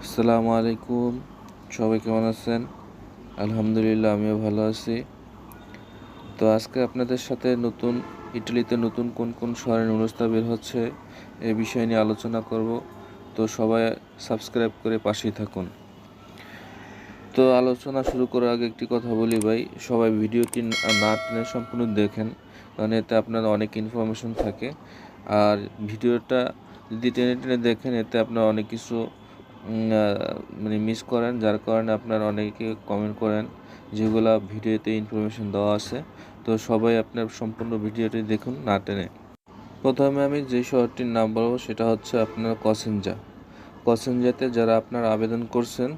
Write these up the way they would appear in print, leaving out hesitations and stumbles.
আসসালামু আলাইকুম। সবাই কেমন আছেন? আলহামদুলিল্লাহ আমিও ভালো আছি। তো আজকে আপনাদের সাথে ইটালিতে নতুন কোন কোন শহরে নুরস্তা বের হচ্ছে এই বিষয় নিয়ে আলোচনা করব। তো সবাই সাবস্ক্রাইব করে পাশেই থাকুন। তো আলোচনা শুরু করার আগে একটি কথা বলি ভাই, সবাই ভিডিওটি না টেনে সম্পূর্ণ দেখেন, কারণ এতে আপনার অনেক ইনফরমেশন থাকে। আর ভিডিওটা যদি টেনে টেনে দেখেন এতে আপনার অনেক কিছু মানে মিস করেন, যার কারণে আপনার অনেকে কমেন্ট করেন যেগুলা ভিডিওতে ইনফরমেশন দেওয়া আছে। তো সবাই আপনার সম্পূর্ণ ভিডিওটি দেখুন না টেনে। প্রথমে আমি যে শহরটির নাম বলবো সেটা হচ্ছে আপনার কসেনজাতে যারা আপনার আবেদন করছেন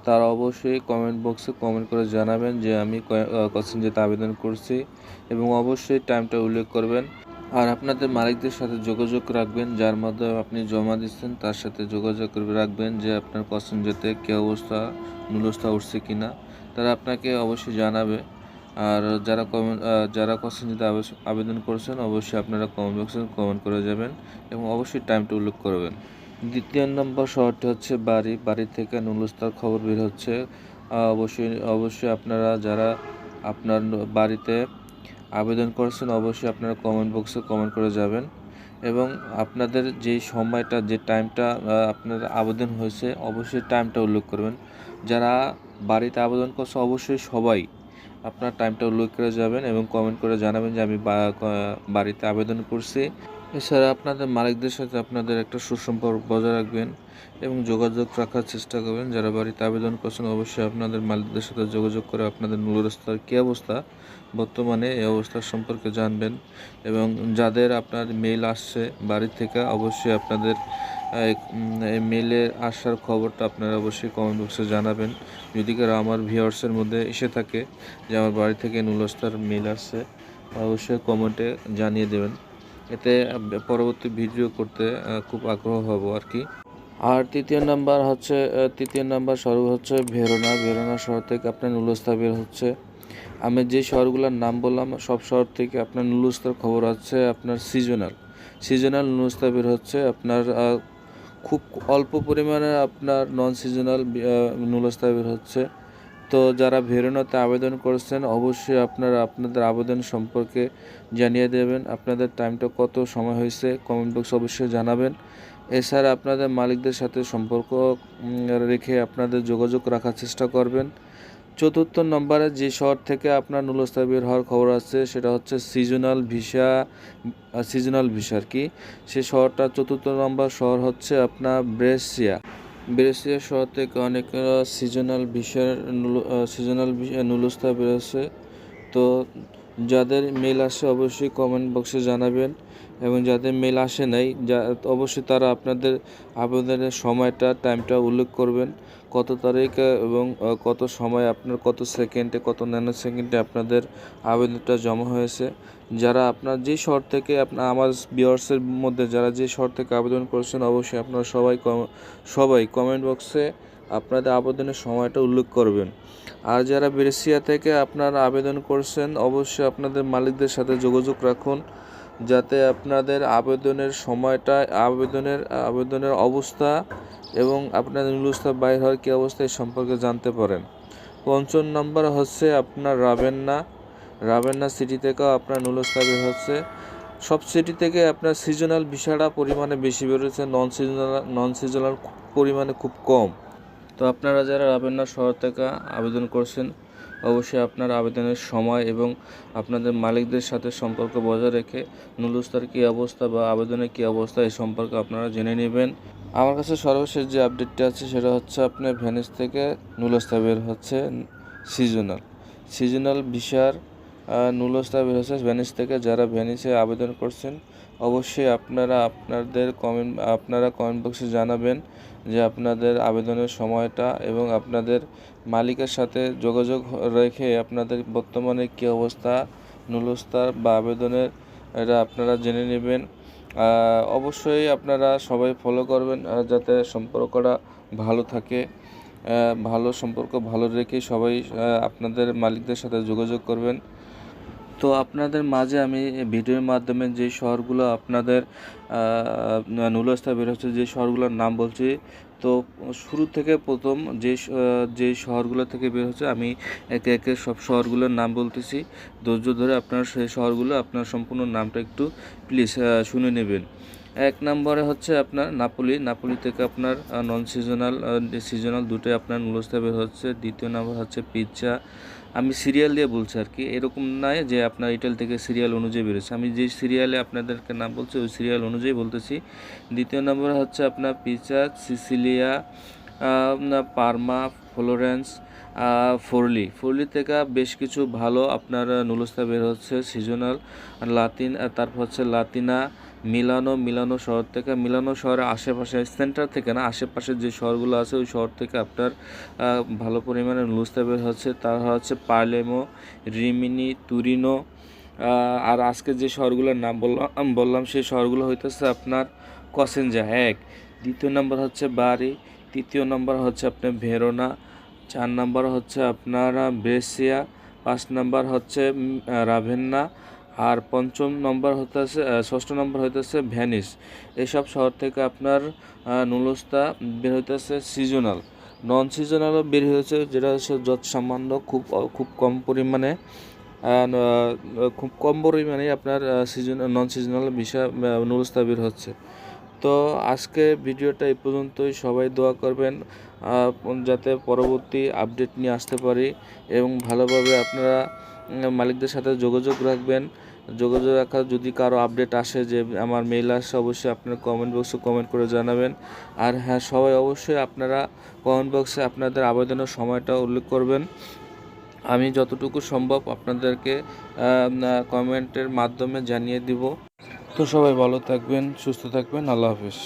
তারা অবশ্যই কমেন্ট বক্সে কমেন্ট করে জানাবেন যে আমি কসেনজাতে আবেদন করছি, এবং অবশ্যই টাইমটা উল্লেখ করবেন। আর আপনাদের মালিকদের সাথে যোগাযোগ রাখবেন, যার মাধ্যমে আপনি জমা দিচ্ছেন তার সাথে যোগাযোগ রাখবেন যে আপনার কসেনজাতে কী অবস্থা, নুলস্থা উঠছে কি না, তারা আপনাকে অবশ্যই জানাবে। আর যারা কসেনজাতে আবেদন করছেন অবশ্যই আপনারা কমেন্ট বক্সে কমেন্ট করে যাবেন এবং অবশ্যই টাইমটা উল্লেখ করবেন। দ্বিতীয় নম্বর শহরটি হচ্ছে বাড়ি থেকে নুলস্তার খবর বের হচ্ছে। অবশ্যই আপনারা যারা আপনার বাড়িতে আবেদন করছেন অবশ্যই আপনারা কমেন্ট বক্সে কমেন্ট করে যাবেন, এবং আপনাদের যে সময়টা যে টাইমটা আপনার আবেদন হয়েছে অবশ্যই টাইমটা উল্লেখ করবেন। যারা বাড়িতে আবেদন করছে অবশ্যই সবাই আপনার টাইমটা উল্লেখ করে যাবেন এবং কমেন্ট করে জানাবেন যে আমি বাড়িতে আবেদন করছি। এছাড়া আপনাদের মালিকদের সাথে আপনাদের একটা সুসম্পর্ক বজায় রাখবেন এবং যোগাযোগ রাখার চেষ্টা করবেন। যারা বাড়িতে আবেদন করছেন অবশ্যই আপনাদের মালিকদের সাথে যোগাযোগ করে আপনাদের নুরস্তার কী অবস্থা বর্তমানে এই অবস্থার সম্পর্কে জানবেন। এবং যাদের আপনার মেইল আসছে বাড়ি থেকে অবশ্যই আপনাদের এই মেইলের আসার খবরটা আপনারা অবশ্যই কমেন্ট বক্সে জানাবেন। যদি কারো আমার ভিউয়ার্সের মধ্যে এসে থাকে যে আমার বাড়ি থেকে নুরস্তার মেইল আসছে, অবশ্যই কমেন্টে জানিয়ে দেবেন, এতে পরবর্তী ভিডিও করতে খুব আগ্রহ হব আর কি। আর তৃতীয় নাম্বার শহর হচ্ছে ভেরোনা শহর থেকে আপনার নুলস্তা বের হচ্ছে। আমি যে শহরগুলোর নাম বললাম সব শহর থেকে আপনার নুলস্তার খবর আছে আপনার সিজনাল নুলস্তা বের হচ্ছে। আপনার খুব অল্প পরিমাণে আপনার নন সিজনাল নুলস্তা বের হচ্ছে। তো যারা ভেরোনাতে আবেদন করছেন অবশ্যই আপনারা আপনাদের আবেদন সম্পর্কে জানিয়ে দেবেন, আপনাদের টাইমটা কত সময় হয়েছে কমেন্ট বক্সে অবশ্যই জানাবেন। এছাড়া আপনাদের মালিকদের সাথে সম্পর্ক রেখে আপনাদের যোগাযোগ রাখার চেষ্টা করবেন। চতুর্থ নম্বরে যে শহর থেকে আপনার নুলস্তা বের হওয়ার খবর আছে সেটা হচ্ছে সিজনাল ভিসা আর কি। সে শহরটা চতুর্থ নম্বর শহর হচ্ছে আপনার ব্রেসিয়া শহর থেকে অনেক সিজনাল নুলস্তা বেরোচ্ছে। তো যাদের মেল আসে অবশ্যই কমেন্ট বক্সে জানাবেন, এবং যাদের মেল আসে নাই অবশ্যই তারা আপনাদের আবেদনের টাইমটা উল্লেখ করবেন, কত তারিখে এবং কত সময় আপনার কত সেকেন্ডে কত ন্যানো সেকেন্ডে আপনাদের আবেদনটা জমা হয়েছে। যারা আপনার যে শহর থেকে আমার ভিউয়ার্সের মধ্যে যারা যে শহর থেকে আবেদন করেছেন অবশ্যই আপনারা সবাই কমেন্ট বক্সে আপনাদের আবেদনের সময়টা উল্লেখ করবেন। আর যারা ব্রেসিয়া থেকে আপনারা আবেদন করছেন অবশ্যই আপনাদের মালিকদের সাথে যোগাযোগ রাখুন, যাতে আপনাদের আবেদনের সময়টা আবেদনের অবস্থা এবং আপনাদের নুলস্তা বাইর হওয়ার কী অবস্থা এই সম্পর্কে জানতে পারেন। পঞ্চম নম্বর হচ্ছে আপনার রাবেন্না সিটি থেকেও আপনার নুলস্তা বের হচ্ছে। সব সিটি থেকে আপনার সিজনাল ভিসাটা পরিমাণে বেশি বেরোচ্ছে, নন সিজনাল পরিমাণে খুব কম। তো আপনারা যারা রাবেন্না শহর থেকে আবেদন করছেন অবশ্যই আপনার আবেদনের সময় এবং আপনাদের মালিকদের সাথে সম্পর্ক বজায় রেখে নুলস্তার কী অবস্থা বা আবেদনের কী অবস্থা এই সম্পর্কে আপনারা জেনে নেবেন। আমার কাছে সর্বশেষ যে আপডেটটা আছে সেটা হচ্ছে আপনার ভেনিস থেকে নুলস্তা বের হচ্ছে সিজনাল ভিসার নুলস্তা বের হচ্ছে ভেনিস থেকে। যারা ভেনিসে আবেদন করছেন অবশ্যই আপনারা কমেন্ট বক্সে জানাবেন যে আপনাদের আবেদনের সময়টা, এবং আপনাদের মালিকের সাথে যোগাযোগ রেখে আপনাদের বর্তমানে কী অবস্থা নুলস্তার বা আবেদনের এটা আপনারা জেনে নেবেন। অবশ্যই আপনারা সবাই ফলো করবেন যাতে সম্পর্কটা ভালো থাকে। ভালো সম্পর্ক ভালো রেখে সবাই আপনাদের মালিকদের সাথে যোগাযোগ করবেন। তো আপনাদের মাঝে আমি ভিডিওর মাধ্যমে যে শহরগুলো আপনাদের নুলস্তা বের হচ্ছে যে শহরগুলোর নাম বলছি, তো শুরু থেকে প্রথম যে শহরগুলো থেকে বের হচ্ছে আমি একে একে সব শহরগুলোর নাম বলতেছি। ধৈর্য ধরে আপনার সেই শহরগুলো আপনার সম্পূর্ণ নামটা একটু প্লিজ শুনে নেবেন। 1 নম্বরে হচ্ছে আপনার নাপোলি থেকে আপনার নন সিজনাল সিজনাল দুটোই আপনার নুডলসটা বের হচ্ছে। 2য় নাম্বার হচ্ছে পিৎজা। আমি সিরিয়াল দিয়ে বলছি আর কি, এরকম নয় যে আপনার ইটালি থেকে সিরিয়াল অনুযায়ী বেরোচ্ছে। আমি যে সিরিয়ালে আপনাদেরকে নাম বলছি ওই সিরিয়াল অনুযায়ী বলতেছি। 2য় নম্বরে হচ্ছে আপনার পিৎজা, সিসিলিয়া, পারমা, ফ্লোরেন্স, ফোরলি থেকে বেশ কিছু ভালো আপনার নুডলসটা বের হচ্ছে সিজনাল। তারপর হচ্ছে লাতিনা, মিলানো শহর থেকে, মিলানো শহরের আশেপাশে সেন্টার থেকে না, আশেপাশের যে শহরগুলো আছে ওই শহর থেকে আপনার ভালো পরিমাণে নুডলসটা বের হচ্ছে। তার হচ্ছে পালের্মো, রিমিনি, তুরিনো। আর আজকে যে শহরগুলোর নাম বললাম সেই শহরগুলো হইতেছে আপনার কসেনজা 1, 2য় নম্বর হচ্ছে বারি, 3য় নম্বর হচ্ছে আপনার ভেরোনা, 4 নম্বর হচ্ছে আপনার ব্রেসিয়া, 5 নম্বর হচ্ছে রাভেন্না, আর 5ম নম্বর হইতেছে 6ষ্ঠ নম্বর হইতেছে ভেনিস। এসব শহর থেকে আপনার নুডলসটা বের হইতেছে সিজনাল। নন সিজনালও বের হয়েছে, যেটা হচ্ছে সামান্য খুব কম পরিমাণে আপনার নন সিজনাল বিষয় নুডলসটা বের হচ্ছে। তো আজকে ভিডিওটা এই পর্যন্তই। সবাই দোয়া করবেন যাতে পরবর্তী আপডেট নিয়ে আসতে পারি, এবং ভালোভাবে আপনারা মালিকদের সাথে যোগাযোগ রাখবেন। যোগাযোগ রাখা যদি কারো আপডেট আসে, যে আমার মেইল আসে, অবশ্যই আপনারা কমেন্ট বক্সে কমেন্ট করে জানাবেন। আর হ্যাঁ, সবাই অবশ্যই আপনারা কমেন্ট বক্সে আপনাদের আবেদনের সময়টা উল্লেখ করবেন। আমি যতটুকু সম্ভব আপনাদেরকে কমেন্টের মাধ্যমে জানিয়ে দিব। তো সবাই ভালো থাকবেন, সুস্থ থাকবেন। আল্লাহ হাফেজ।